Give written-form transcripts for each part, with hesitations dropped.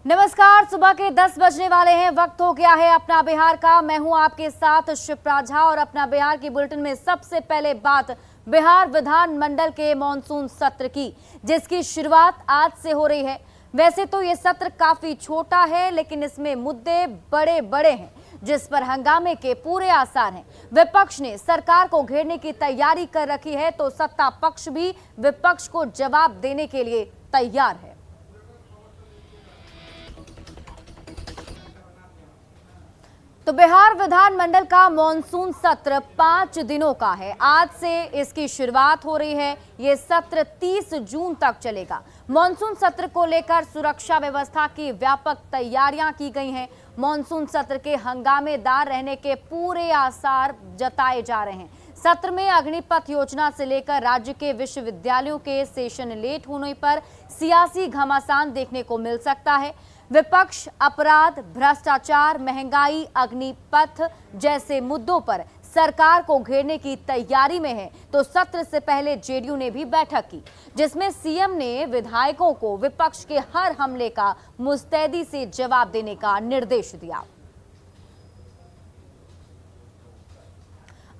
नमस्कार, सुबह के 10 बजने वाले हैं। वक्त हो गया है अपना बिहार का। मैं हूं आपके साथ शिप्रा झा और अपना बिहार की बुलेटिन में सबसे पहले बात बिहार विधानमंडल के मॉनसून सत्र की, जिसकी शुरुआत आज से हो रही है। वैसे तो ये सत्र काफी छोटा है, लेकिन इसमें मुद्दे बड़े बड़े हैं जिस पर हंगामे के पूरे आसार हैं। विपक्ष ने सरकार को घेरने की तैयारी कर रखी है, तो सत्ता पक्ष भी विपक्ष को जवाब देने के लिए तैयार है। तो बिहार विधानमंडल का मॉनसून सत्र 5 दिनों का है। आज से इसकी शुरुआत हो रही है। ये सत्र 30 जून तक चलेगा। मॉनसून सत्र को लेकर सुरक्षा व्यवस्था की व्यापक तैयारियां की गई हैं। मॉनसून सत्र के हंगामेदार रहने के पूरे आसार जताए जा रहे हैं। सत्र में अग्निपथ योजना से लेकर राज्य के विश्वविद्यालयों के सेशन लेट होने पर सियासी घमासान देखने को मिल सकता है। विपक्ष अपराध, भ्रष्टाचार, महंगाई, अग्निपथ जैसे मुद्दों पर सरकार को घेरने की तैयारी में है। तो सत्र से पहले जेडीयू ने भी बैठक की, जिसमें सीएम ने विधायकों को विपक्ष के हर हमले का मुस्तैदी से जवाब देने का निर्देश दिया।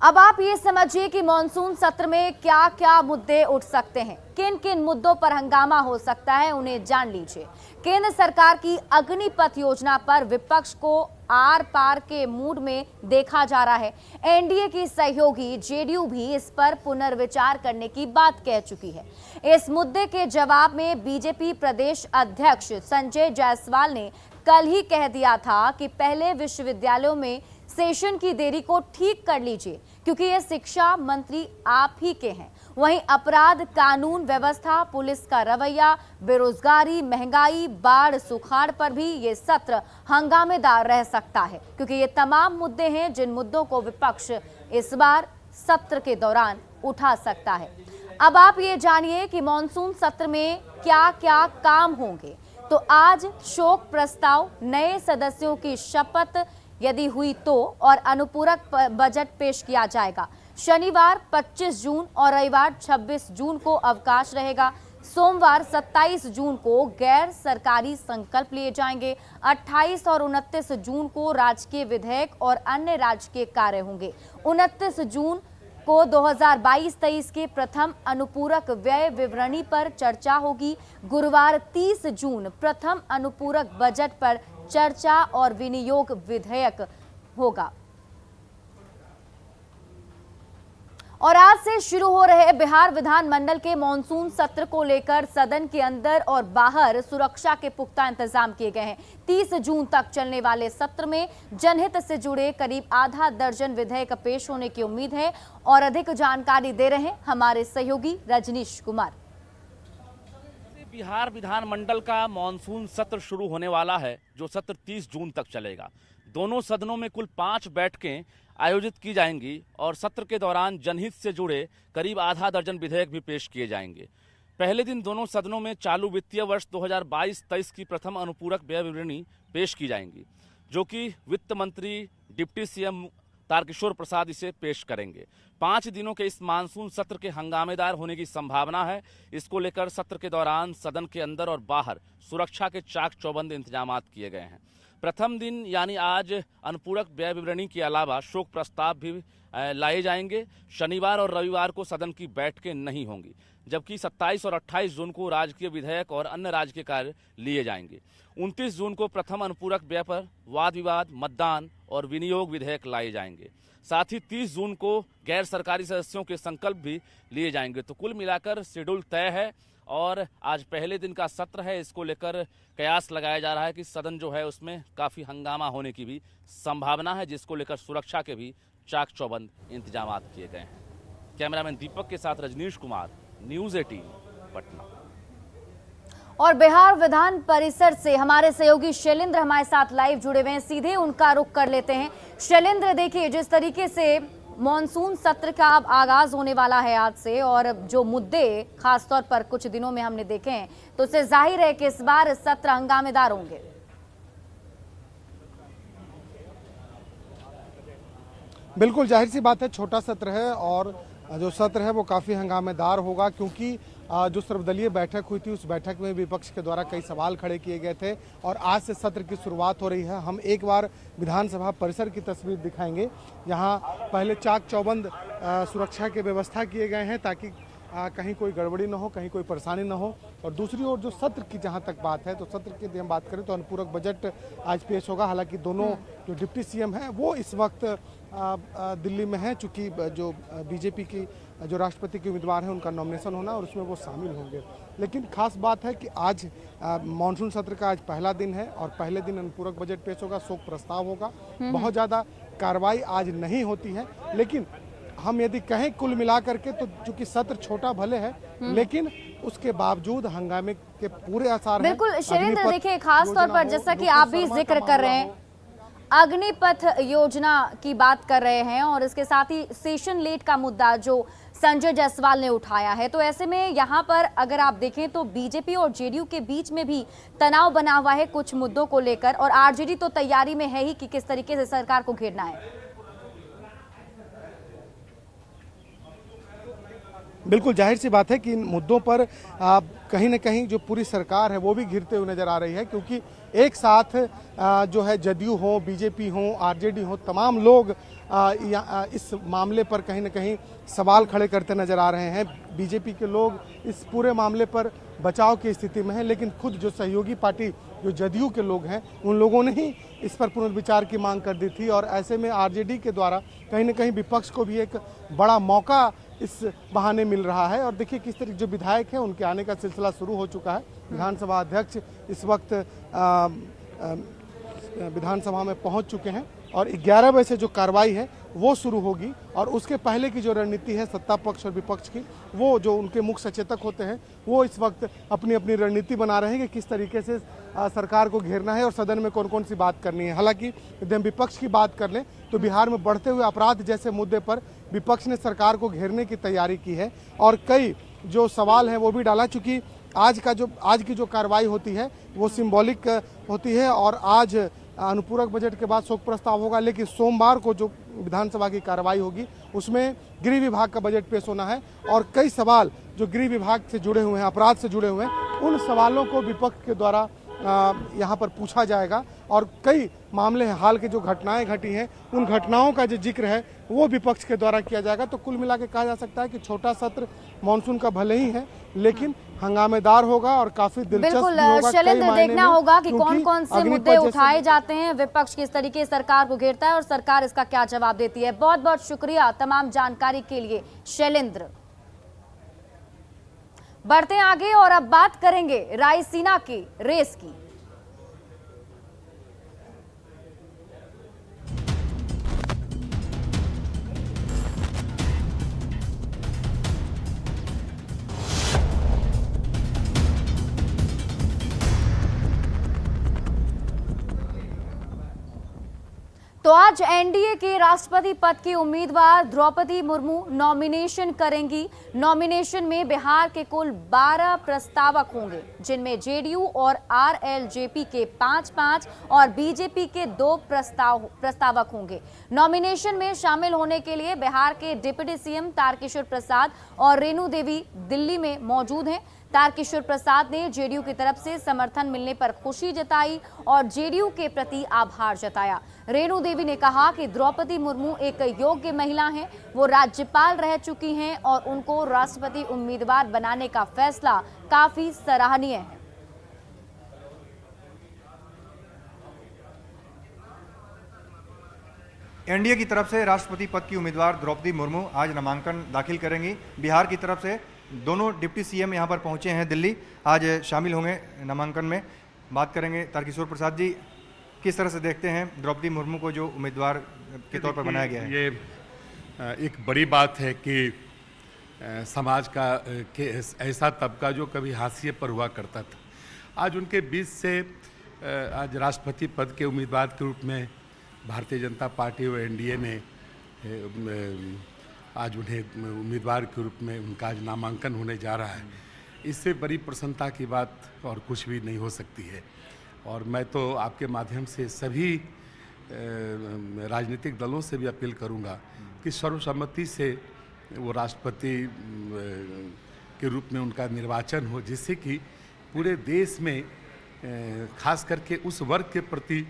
अब आप ये समझिए कि मॉनसून सत्र में क्या क्या मुद्दे उठ सकते हैं, किन किन मुद्दों पर हंगामा हो सकता है, उन्हें जान लीजिए। केंद्र सरकार की अग्निपथ योजना पर विपक्ष को आर पार के मूड में देखा जा रहा है। एनडीए की सहयोगी जेडीयू भी इस पर पुनर्विचार करने की बात कह चुकी है। इस मुद्दे के जवाब में बीजेपी प्रदेश अध्यक्ष संजय जायसवाल ने कल ही कह दिया था कि पहले विश्वविद्यालयों में सेशन की देरी को ठीक कर लीजिए, क्योंकि ये शिक्षा मंत्री आप ही के हैं। वहीं अपराध, कानून व्यवस्था, पुलिस का रवैया, बेरोजगारी, महंगाई, बाढ़, सुखाड़ पर भी ये सत्र हंगामेदार रह सकता है, क्योंकि ये तमाम मुद्दे हैं जिन मुद्दों को विपक्ष इस बार सत्र के दौरान उठा सकता है। अब आप ये जानिए कि मॉनसून सत्र में क्या क्या काम होंगे। तो आज शोक प्रस्ताव, नए सदस्यों की शपथ यदि हुई तो, और अनुपूरक बजट पेश किया जाएगा। शनिवार 25 जून और रविवार 26 जून को अवकाश रहेगा। सोमवार 27 जून को गैर सरकारी संकल्प लिए जाएंगे। 28 और 29 जून को राजकीय विधेयक और अन्य राजकीय कार्य होंगे। 29 जून को 2022-23 के प्रथम अनुपूरक व्यय विवरणी पर चर्चा होगी। गुरुवार 30 जून प्रथम अनुपूरक बजट पर चर्चा और विनियोग विधेयक होगा। और आज से शुरू हो रहे बिहार विधानमंडल के मॉनसून सत्र को लेकर सदन के अंदर और बाहर सुरक्षा के पुख्ता इंतजाम किए गए हैं। 30 जून तक चलने वाले सत्र में जनहित से जुड़े करीब आधा दर्जन विधेयक पेश होने की उम्मीद है। और अधिक जानकारी दे रहे हैं हमारे सहयोगी रजनीश कुमार। बिहार विधानमंडल का मॉनसून सत्र शुरू होने वाला है, जो सत्र 30 जून तक चलेगा। दोनों सदनों में कुल 5 बैठकें आयोजित की जाएंगी और सत्र के दौरान जनहित से जुड़े करीब आधा दर्जन विधेयक भी पेश किए जाएंगे। पहले दिन दोनों सदनों में चालू वित्तीय वर्ष 2022-23 की प्रथम अनुपूरक व्यय विवरणी पेश की जाएंगी, जो कि वित्त मंत्री डिप्टी सीएम तारकिशोर प्रसाद इसे पेश करेंगे। 5 दिनों के इस मानसून सत्र के हंगामेदार होने की संभावना है। इसको लेकर सत्र के दौरान सदन के अंदर और बाहर सुरक्षा के चाक चौबंद इंतजाम किए गए हैं। प्रथम दिन यानी आज अनुपूरक व्यय विवरणी के अलावा शोक प्रस्ताव भी लाए जाएंगे। शनिवार और रविवार को सदन की बैठकें नहीं होंगी, जबकि 27 और 28 जून को राजकीय विधेयक और अन्य राजकीय कार्य लिए जाएंगे। 29 जून को प्रथम अनुपूरक व्यय पर वाद विवाद, मतदान और विनियोग विधेयक लाए जाएंगे। साथ ही 30 जून को गैर सरकारी सदस्यों के संकल्प भी लिए जाएंगे। तो कुल मिलाकर शेड्यूल तय है और आज पहले दिन का सत्र है। इसको लेकर कयास लगाया जा रहा है कि सदन जो है उसमें काफ़ी हंगामा होने की भी संभावना है, जिसको लेकर सुरक्षा के भी चाक चौबंद इंतजाम किए गए हैं। कैमरामैन दीपक के साथ रजनीश कुमार, न्यूज़ 18 पटना। और बिहार विधान परिसर से हमारे सहयोगी शैलेंद्र हमारे साथ लाइव जुड़े हुए हैं, सीधे उनका रुख कर लेते हैं। शैलेंद्र, देखिए जिस तरीके से मॉनसून सत्र का अब आगाज होने वाला है आज से, और जो मुद्दे खासतौर पर कुछ दिनों में हमने देखे हैं, तो इससे जाहिर है कि इस बार सत्र हंगामेदार होंगे। बिल्कुल जाहिर सी बात है, छोटा सत्र है और जो सत्र है वो काफ़ी हंगामेदार होगा, क्योंकि जो सर्वदलीय बैठक हुई थी उस बैठक में विपक्ष के द्वारा कई सवाल खड़े किए गए थे और आज से सत्र की शुरुआत हो रही है। हम एक बार विधानसभा परिसर की तस्वीर दिखाएंगे। यहाँ पहले चाक चौबंद सुरक्षा की व्यवस्था किए गए हैं ताकि कहीं कोई गड़बड़ी न हो, कहीं कोई परेशानी न हो। और दूसरी ओर जो सत्र की जहां तक बात है, तो सत्र की यदि हम बात करें तो अनुपूरक बजट आज पेश होगा। हालांकि दोनों जो डिप्टी सीएम हैं वो इस वक्त दिल्ली में हैं, चूँकि जो बीजेपी की जो राष्ट्रपति के उम्मीदवार हैं उनका नॉमिनेशन होना और उसमें वो शामिल होंगे। लेकिन खास बात है कि आज मानसून सत्र का आज पहला दिन है और पहले दिन अनुपूरक बजट पेश होगा, शोक प्रस्ताव होगा। बहुत ज़्यादा कार्रवाई आज नहीं होती है, लेकिन हम यदि कहें कुल मिलाकर के तो चूंकि सत्र छोटा भले है लेकिन उसके बावजूद हंगामे के पूरे आसार हैं। बिल्कुल शैलेंद्र, देखिए खास तौर पर जैसा कि आप भी जिक्र कर रहे हैं, अग्निपथ योजना की बात कर रहे हैं और इसके साथ ही सेशन लेट का मुद्दा जो संजय जायसवाल ने उठाया है, तो ऐसे में यहाँ पर अगर आप देखें तो बीजेपी और जेडीयू के बीच में भी तनाव बना हुआ है कुछ मुद्दों को लेकर, और आरजेडी तो तैयारी में है ही कि किस तरीके से सरकार को घेरना है। बिल्कुल जाहिर सी बात है कि इन मुद्दों पर कहीं न कहीं जो पूरी सरकार है वो भी घिरते हुए नजर आ रही है, क्योंकि एक साथ जो है जदयू हो, बीजेपी हो, आरजेडी हो, तमाम लोग इस मामले पर कहीं न कहीं सवाल खड़े करते नजर आ रहे हैं। बीजेपी के लोग इस पूरे मामले पर बचाव की स्थिति में हैं, लेकिन खुद जो सहयोगी पार्टी जो जदयू के लोग हैं उन लोगों ने ही इस पर पुनर्विचार की मांग कर दी थी। और ऐसे में आरजेडी के द्वारा कहीं न कहीं विपक्ष को भी एक बड़ा मौका इस बहाने मिल रहा है। और देखिए किस तरीके जो विधायक हैं उनके आने का सिलसिला शुरू हो चुका है। विधानसभा अध्यक्ष इस वक्त विधानसभा में पहुंच चुके हैं और 11 बजे से जो कार्रवाई है वो शुरू होगी। और उसके पहले की जो रणनीति है सत्ता पक्ष और विपक्ष की, वो जो उनके मुख्य सचेतक होते हैं वो इस वक्त अपनी अपनी रणनीति बना रहे हैं कि किस तरीके से सरकार को घेरना है और सदन में कौन कौन सी बात करनी है। हालांकि यदि हम विपक्ष की बात कर लें तो बिहार में बढ़ते हुए अपराध जैसे मुद्दे पर विपक्ष ने सरकार को घेरने की तैयारी की है और कई जो सवाल हैं वो भी डाला। चूँकि आज की जो कार्रवाई होती है वो सिंबॉलिक होती है और आज अनुपूरक बजट के बाद शोक प्रस्ताव होगा, लेकिन सोमवार को जो विधानसभा की कार्रवाई होगी उसमें गृह विभाग का बजट पेश होना है और कई सवाल जो गृह विभाग से जुड़े हुए हैं, अपराध से जुड़े हुए हैं, उन सवालों को विपक्ष के द्वारा यहाँ पर पूछा जाएगा। और कई मामले हैं, हाल की जो घटनाएं घटी हैं उन घटनाओं का जो जिक्र है वो विपक्ष के द्वारा किया जाएगा। तो कुल मिला के कहा जा सकता है कि छोटा सत्र मानसून का भले ही है लेकिन हंगामेदार होगा और काफी दिलचस्प भी होगा। शैलेंद्र, देखना होगा कि कौन कौन से मुद्दे उठाए जाते हैं, विपक्ष किस तरीके से सरकार को घेरता है और सरकार इसका क्या जवाब देती है। बहुत बहुत शुक्रिया तमाम जानकारी के लिए शैलेंद्र। बढ़ते हैं आगे और अब बात करेंगे रायसीना की रेस की। तो आज एनडीए के राष्ट्रपति पद की उम्मीदवार द्रौपदी मुर्मू नॉमिनेशन करेंगी। नॉमिनेशन में बिहार के कुल 12 प्रस्तावक होंगे, जिनमें जेडीयू और आरएलजेपी के 5-5 और बीजेपी के 2 प्रस्तावक होंगे। नॉमिनेशन में शामिल होने के लिए बिहार के डिप्टी सीएम तारकिशोर प्रसाद और रेणु देवी दिल्ली में मौजूद हैं। तारकिशोर प्रसाद ने जेडीयू की तरफ से समर्थन मिलने पर खुशी जताई और जेडीयू के प्रति आभार जताया। रेणु देवी ने कहा कि द्रौपदी मुर्मू एक योग्य महिला हैं, वो राज्यपाल रह चुकी हैं और उनको राष्ट्रपति उम्मीदवार बनाने का फैसला काफी सराहनीय है। एनडीए की तरफ से राष्ट्रपति पद की उम्मीदवार द्रौपदी मुर्मू आज नामांकन दाखिल करेंगी। बिहार की तरफ से दोनों डिप्टी सीएम यहां पर पहुंचे हैं दिल्ली, आज शामिल होंगे नामांकन में। बात करेंगे तारकिशोर प्रसाद जी, किस तरह से देखते हैं द्रौपदी मुर्मू को जो उम्मीदवार के तौर पर बनाया गया है? ये एक बड़ी बात है कि समाज का ऐसा तबका जो कभी हाशिए पर हुआ करता था, आज उनके बीच से आज राष्ट्रपति पद के उम्मीदवार के रूप में भारतीय जनता पार्टी और एनडीए ने आज उन्हें उम्मीदवार के रूप में उनका आज नामांकन होने जा रहा है। इससे बड़ी प्रसन्नता की बात और कुछ भी नहीं हो सकती है। और मैं तो आपके माध्यम से सभी राजनीतिक दलों से भी अपील करूंगा कि सर्वसम्मति से वो राष्ट्रपति के रूप में उनका निर्वाचन हो, जिससे कि पूरे देश में खास करके उस वर्ग के प्रति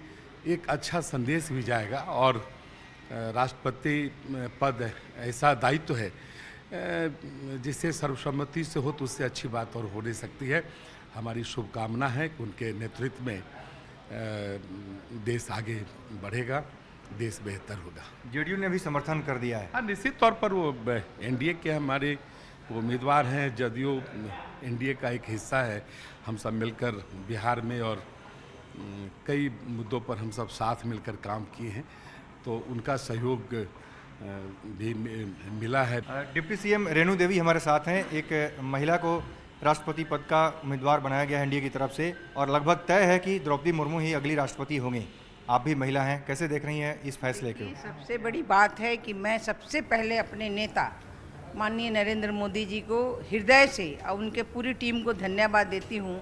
एक अच्छा संदेश भी जाएगा। और राष्ट्रपति पद ऐसा दायित्व है जिससे सर्वसम्मति से हो तो उससे अच्छी बात और हो नहीं सकती है। हमारी शुभकामना है कि उनके नेतृत्व में देश आगे बढ़ेगा, देश बेहतर होगा। जेडीयू ने भी समर्थन कर दिया है। हाँ, निश्चित तौर पर वो एनडीए के हमारे उम्मीदवार हैं। जदयू एनडीए का एक हिस्सा है। हम सब मिलकर बिहार में और कई मुद्दों पर हम सब साथ मिलकर काम किए हैं, तो उनका सहयोग भी मिला है। डिप्टी सीएम रेणु देवी हमारे साथ हैं। एक महिला को राष्ट्रपति पद का उम्मीदवार बनाया गया है एनडीए की तरफ से और लगभग तय है कि द्रौपदी मुर्मू ही अगली राष्ट्रपति होंगी। आप भी महिला हैं, कैसे देख रही हैं इस फैसले को? सबसे बड़ी बात है कि मैं सबसे पहले अपने नेता माननीय नरेंद्र मोदी जी को हृदय से और उनके पूरी टीम को धन्यवाद देती हूँ।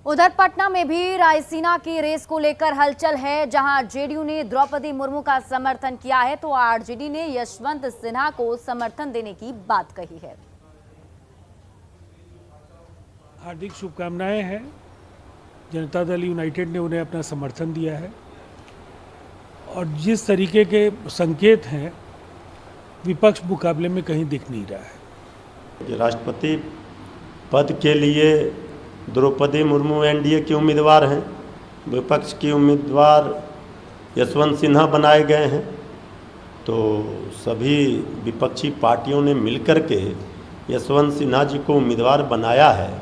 उधर पटना में भी रायसीना की रेस को लेकर हलचल है, जहां जेडीयू ने द्रौपदी मुर्मू का समर्थन किया है तो आरजेडी ने यशवंत सिन्हा को समर्थन देने की बात कही है। हार्दिक शुभकामनाएं हैं। जनता दल यूनाइटेड ने उन्हें अपना समर्थन दिया है और जिस तरीके के संकेत हैं विपक्ष मुकाबले में कहीं दिख नहीं रहा है। राष्ट्रपति पद के लिए द्रौपदी मुर्मू एनडीए की उम्मीदवार हैं, विपक्ष की उम्मीदवार यशवंत सिन्हा बनाए गए हैं। तो सभी विपक्षी पार्टियों ने मिलकर के यशवंत सिन्हा जी को उम्मीदवार बनाया है।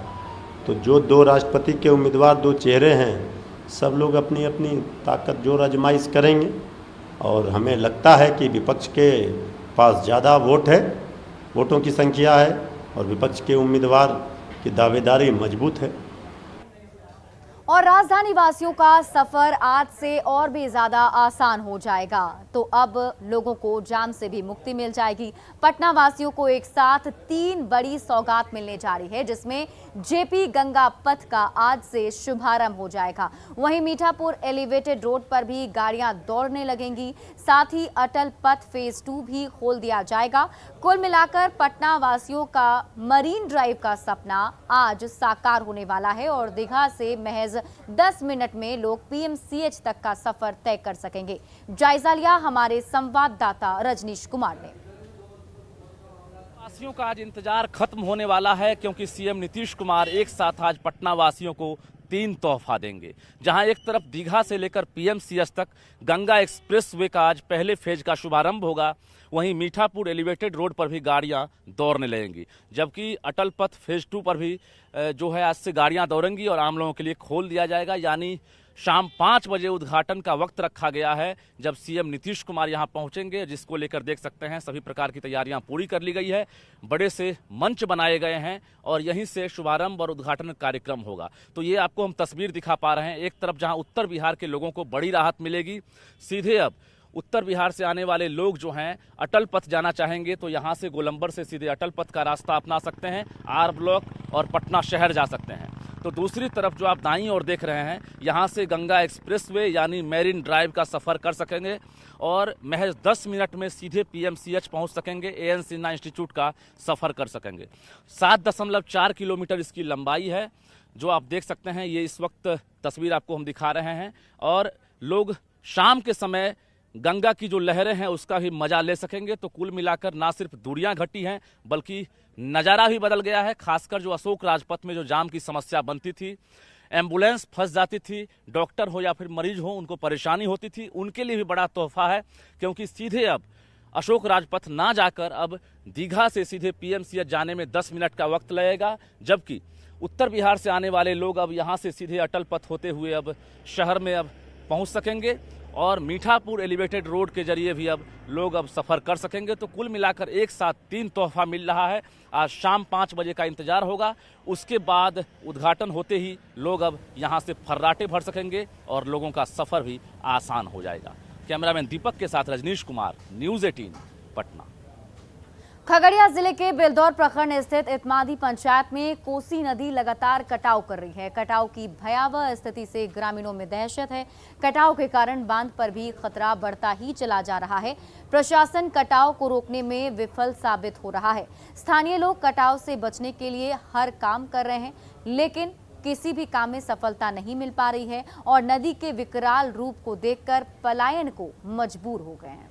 तो जो दो राष्ट्रपति के उम्मीदवार, दो चेहरे हैं, सब लोग अपनी अपनी ताकत जोर आजमाइश करेंगे और हमें लगता है कि विपक्ष के पास ज़्यादा वोट है, वोटों की संख्या है और विपक्ष के उम्मीदवार की दावेदारी मजबूत है। और राजधानी वासियों का सफर आज से और भी ज्यादा आसान हो जाएगा, तो अब लोगों को जाम से भी मुक्ति मिल जाएगी। पटना वासियों को एक साथ 3 बड़ी सौगात मिलने जा रही है, जिसमें जेपी गंगा पथ का आज से शुभारंभ हो जाएगा। वहीं मीठापुर एलिवेटेड रोड पर भी गाड़ियां दौड़ने लगेंगी, साथ ही अटल पथ फेज 2 भी खोल दिया जाएगा। कुल मिलाकर पटना वासियों का मरीन ड्राइव का सपना आज साकार होने वाला है और दीघा से महज 10 मिनट में लोग पीएमसीएच तक का सफर तय कर सकेंगे। जायजा लिया हमारे संवाददाता रजनीश कुमार ने। वासियों का आज इंतजार खत्म होने वाला है, क्योंकि सीएम नीतीश कुमार एक साथ आज पटना वासियों को 3 तोहफा देंगे। जहां एक तरफ दीघा से लेकर पीएमसीएच तक गंगा एक्सप्रेसवे का आज पहले फेज का शुभारंभ होगा, वहीं मीठापुर एलिवेटेड रोड पर भी गाड़ियां दौड़ने लगेंगी, जबकि अटल पथ फेज 2 पर भी जो है आज से गाड़ियां दौड़ेंगी और आम लोगों के लिए खोल दिया जाएगा। यानी शाम 5 बजे उद्घाटन का वक्त रखा गया है, जब सीएम नीतीश कुमार यहां पहुंचेंगे, जिसको लेकर देख सकते हैं सभी प्रकार की तैयारियां पूरी कर ली गई है। बड़े से मंच बनाए गए हैं और यहीं से शुभारंभ और उद्घाटन कार्यक्रम होगा। तो ये आपको हम तस्वीर दिखा पा रहे हैं। एक तरफ जहां उत्तर बिहार के लोगों को बड़ी राहत मिलेगी, सीधे अब उत्तर बिहार से आने वाले लोग जो हैं अटल पथ जाना चाहेंगे तो यहाँ से गोलंबर से सीधे अटल पथ का रास्ता अपना सकते हैं, आर ब्लॉक और पटना शहर जा सकते हैं। तो दूसरी तरफ जो आप दाईं ओर देख रहे हैं, यहाँ से गंगा एक्सप्रेसवे यानी मैरीन ड्राइव का सफ़र कर सकेंगे और महज 10 मिनट में सीधे पीएमसीएच पहुँच सकेंगे। एएन सिन्हा इंस्टीट्यूट का सफ़र कर सकेंगे। 7.4 किलोमीटर इसकी लंबाई है, जो आप देख सकते हैं। ये इस वक्त तस्वीर आपको हम दिखा रहे हैं और लोग शाम के समय गंगा की जो लहरें हैं उसका भी मजा ले सकेंगे। तो कुल मिलाकर ना सिर्फ दूरियां घटी हैं, बल्कि नज़ारा भी बदल गया है। खासकर जो अशोक राजपथ में जो जाम की समस्या बनती थी, एम्बुलेंस फंस जाती थी, डॉक्टर हो या फिर मरीज हो उनको परेशानी होती थी, उनके लिए भी बड़ा तोहफा है, क्योंकि सीधे अब अशोक राजपथ ना जाकर अब दीघा से सीधे पीएमसीएच जाने में 10 मिनट का वक्त लगेगा। जबकि उत्तर बिहार से आने वाले लोग अब यहाँ से सीधे अटल पथ होते हुए अब शहर में अब पहुँच सकेंगे और मीठापुर एलिवेटेड रोड के जरिए भी अब लोग अब सफ़र कर सकेंगे। तो कुल मिलाकर एक साथ 3 तोहफा मिल रहा है। आज शाम 5 बजे का इंतजार होगा, उसके बाद उद्घाटन होते ही लोग अब यहां से फर्राटे भर सकेंगे और लोगों का सफ़र भी आसान हो जाएगा। कैमरामैन दीपक के साथ रजनीश कुमार, न्यूज़ 18 पटना। खगड़िया जिले के बेलदौर प्रखंड स्थित इतमादी पंचायत में कोसी नदी लगातार कटाव कर रही है। कटाव की भयावह स्थिति से ग्रामीणों में दहशत है। कटाव के कारण बांध पर भी खतरा बढ़ता ही चला जा रहा है। प्रशासन कटाव को रोकने में विफल साबित हो रहा है। स्थानीय लोग कटाव से बचने के लिए हर काम कर रहे हैं, लेकिन किसी भी काम में सफलता नहीं मिल पा रही है और नदी के विकराल रूप को देखकर पलायन को मजबूर हो गए हैं।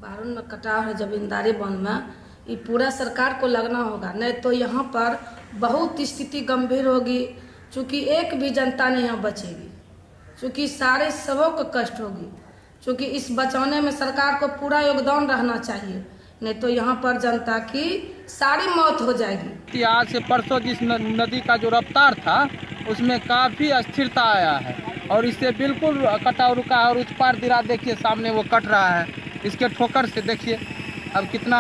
बारून में कटाव है जमींदारी बांध में, ये पूरा सरकार को लगना होगा, नहीं तो यहाँ पर बहुत स्थिति गंभीर होगी। चूँकि एक भी जनता नहीं यहाँ बचेगी, चूँकि सारे सबों को कष्ट होगी। चूँकि इस बचाने में सरकार को पूरा योगदान रहना चाहिए, नहीं तो यहाँ पर जनता की सारी मौत हो जाएगी। आज से परसों जिस नदी का जो रफ्तार था उसमें काफ़ी अस्थिरता आया है और इससे बिल्कुल कटाव रुका है। और उस पार दिरा देखिए, सामने वो कट रहा है। इसके ठोकर से देखिए अब कितना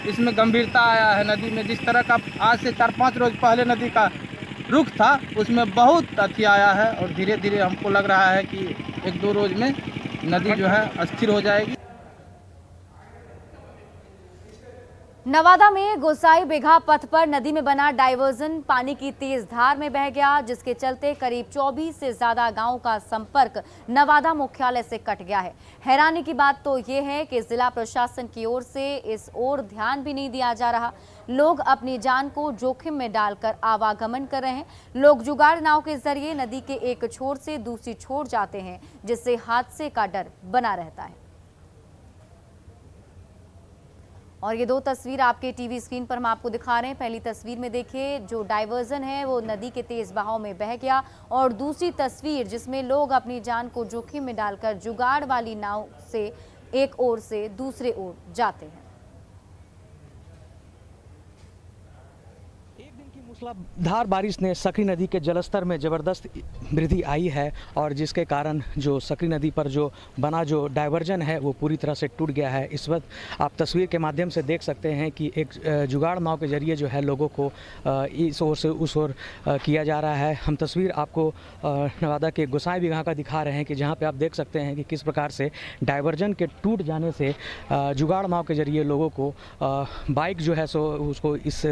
इसमें गंभीरता आया है। नदी में जिस तरह का आज से 4-5 रोज पहले नदी का रुख था उसमें बहुत अति आया है और धीरे धीरे हमको लग रहा है कि 1-2 रोज में नदी जो है अस्थिर हो जाएगी। नवादा में गोसाई बिघा पथ पर नदी में बना डायवर्जन पानी की तेज धार में बह गया, जिसके चलते करीब 24 से ज्यादा गांवों का संपर्क नवादा मुख्यालय से कट गया है। हैरानी की बात तो ये है कि जिला प्रशासन की ओर से इस ओर ध्यान भी नहीं दिया जा रहा। लोग अपनी जान को जोखिम में डालकर आवागमन कर रहे हैं। लोग जुगाड़ नाव के जरिए नदी के एक छोर से दूसरी छोर जाते हैं, जिससे हादसे का डर बना रहता है। और ये 2 तस्वीर आपके टीवी स्क्रीन पर हम आपको दिखा रहे हैं। पहली तस्वीर में देखिए जो डायवर्जन है वो नदी के तेज बहाव में बह गया, और दूसरी तस्वीर जिसमें लोग अपनी जान को जोखिम में डालकर जुगाड़ वाली नाव से एक ओर से दूसरे ओर जाते हैं। मूसलाधार बारिश ने सकरी नदी के जलस्तर में ज़बरदस्त वृद्धि आई है और जिसके कारण जो सकरी नदी पर जो बना जो डायवर्जन है वो पूरी तरह से टूट गया है। इस वक्त आप तस्वीर के माध्यम से देख सकते हैं कि एक जुगाड़ नाव के जरिए जो है लोगों को इस ओर से उस ओर किया जा रहा है। हम तस्वीर आपको नवादा के गोसाई बिघा का दिखा रहे हैं कि जहाँ पे आप देख सकते हैं कि किस प्रकार से डायवर्जन के टूट जाने से जुगाड़ नाव के जरिए लोगों को बाइक जो है सो उसको इस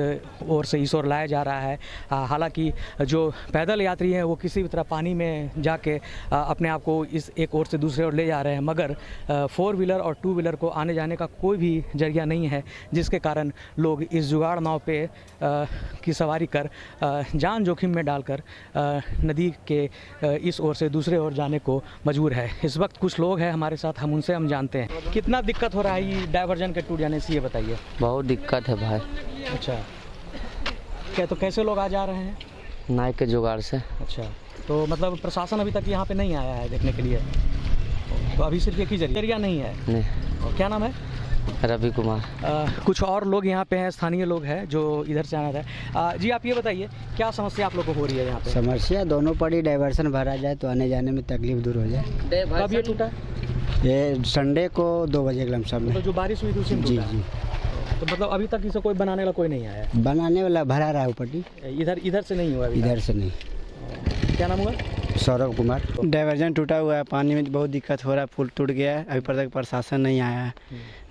ओर से इस ओर लाया जा रहा है। हालांकि जो पैदल यात्री हैं वो किसी भी तरह पानी में जाके अपने आप को इस एक ओर से दूसरे ओर ले जा रहे हैं, मगर 4 व्हीलर और 2 व्हीलर को आने जाने का कोई भी जरिया नहीं है, जिसके कारण लोग इस जुगाड़ नाव पे की सवारी कर जान जोखिम में डालकर नदी के इस ओर से दूसरे ओर जाने को मजबूर है। इस वक्त कुछ लोग हैं हमारे साथ, हम उनसे हम जानते हैं कितना दिक्कत हो रहा है ये डायवर्जन के टूट जाने से, ये बताइए। बहुत दिक्कत है भाई। अच्छा, क्या तो कैसे लोग आ जा रहे हैं? नाव के जुगाड़ से। अच्छा, तो मतलब प्रशासन अभी तक यहाँ पे नहीं आया है देखने के लिए, तो अभी सिर्फ एक ही जरिया नहीं है? नहीं। और क्या नाम है? रवि कुमार। कुछ और लोग यहाँ पे हैं, स्थानीय लोग हैं जो इधर से आना है। जी आप ये बताइए क्या समस्या आप लोगों को हो रही है यहाँ पे? समस्या दोनों पड़ी, डाइवर्सन भरा जाए तो आने जाने में तकलीफ दूर हो जाए। कब ये टूटा? ये संडे को 2 बजे के लमसम में। तो जो बारिश हुई थी उसी में जी टूटा? जी। तो मतलब अभी तक इसे कोई बनाने वाला कोई नहीं आया? बनाने वाला भरा रहा है पट्टी, इधर से नहीं हुआ? इधर से नहीं। क्या नाम हुआ? सौरभ कुमार। डाइवर्जन टूटा हुआ है, पानी में बहुत दिक्कत हो रहा है, पुल टूट गया है, अभी तक प्रशासन नहीं आया है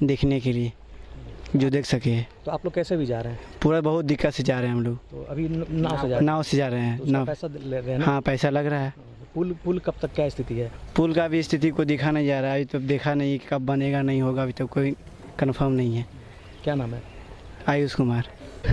देखने के लिए जो देख सके। तो आप लोग कैसे भी जा रहे हैं? पूरा बहुत दिक्कत से जा रहे हैं हम लोग। तो अभी नाव से जा रहे हैं? तो नाव पैसा ले रहे हैं ना? हाँ, पैसा लग रहा है। पुल कब तक क्या स्थिति है? पुल का भी स्थिति को दिखा नहीं जा रहा है, अभी तो देखा नहीं कब बनेगा नहीं होगा, अभी तक कोई कंफर्म नहीं है। क्या नाम है? आयुष कुमार।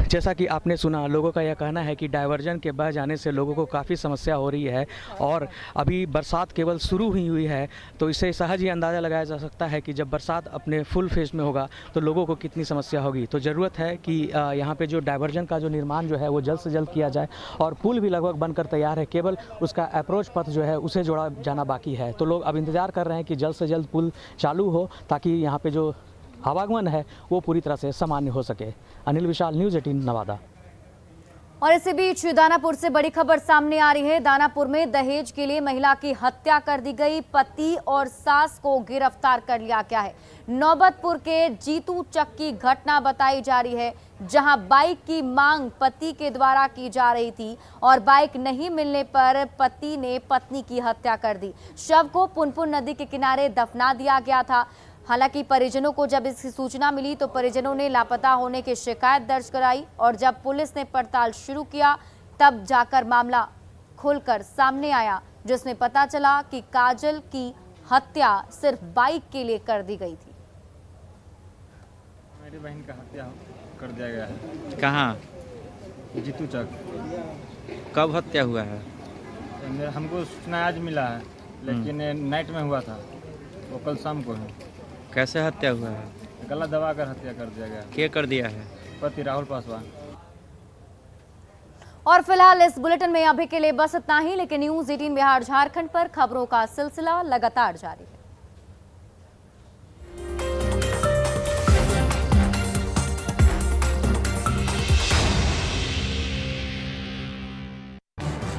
जैसा कि आपने सुना, लोगों का यह कहना है कि डायवर्जन के बह जाने से लोगों को काफ़ी समस्या हो रही है और अभी बरसात केवल शुरू हुई है, तो इससे सहज ही अंदाज़ा लगाया जा सकता है कि जब बरसात अपने फुल फेज में होगा तो लोगों को कितनी समस्या होगी। तो ज़रूरत है कि यहाँ पे जो डायवर्जन का जो निर्माण जो है वो जल्द से जल्द किया जाए और पुल भी लगभग बनकर तैयार है, केवल उसका अप्रोच पथ जो है उसे जोड़ा जाना बाकी है। तो लोग अब इंतज़ार कर रहे हैं कि जल्द से जल्द पुल चालू हो ताकि यहाँ पर जो आवागमन है वो पूरी तरह से सामान्य हो सके। अनिल विशाल, न्यूज़ 18 नवादा। और इसी बीच दानापुर से बड़ी खबर सामने आ रही है। दानापुर में दहेज के लिए महिला की हत्या कर दी गई, पति और सास को गिरफ्तार कर लिया गया है। नौबतपुर के जीतू चक की घटना बताई जा रही है, जहां बाइक की मांग पति के द्वारा की जा रही थी और बाइक नहीं मिलने पर पति ने पत्नी की हत्या कर दी। शव को पुनपुन नदी के किनारे दफना दिया गया था। हालांकि परिजनों को जब इसकी सूचना मिली तो परिजनों ने लापता होने की शिकायत दर्ज कराई और जब पुलिस ने पड़ताल शुरू किया तब जाकर मामला खुलकर सामने आया, जिसमें पता चला कि काजल की हत्या सिर्फ बाइक के लिए कर दी गई थी। मेरी बहन का हत्या कर दिया गया है। कहाँ? जीतू चक। कब हत्या हुआ है? हमको सूचना आज मिला है, लेकिन नाइट में हुआ था, वो कल शाम को है। कैसे हत्या हुआ है? गला दबाकर हत्या कर दिया गया। क्या कर दिया है? पति राहुल पासवान। और फिलहाल इस बुलेटिन में अभी के लिए बस इतना ही, लेकिन न्यूज़ 18 बिहार झारखंड पर खबरों का सिलसिला लगातार जारी है।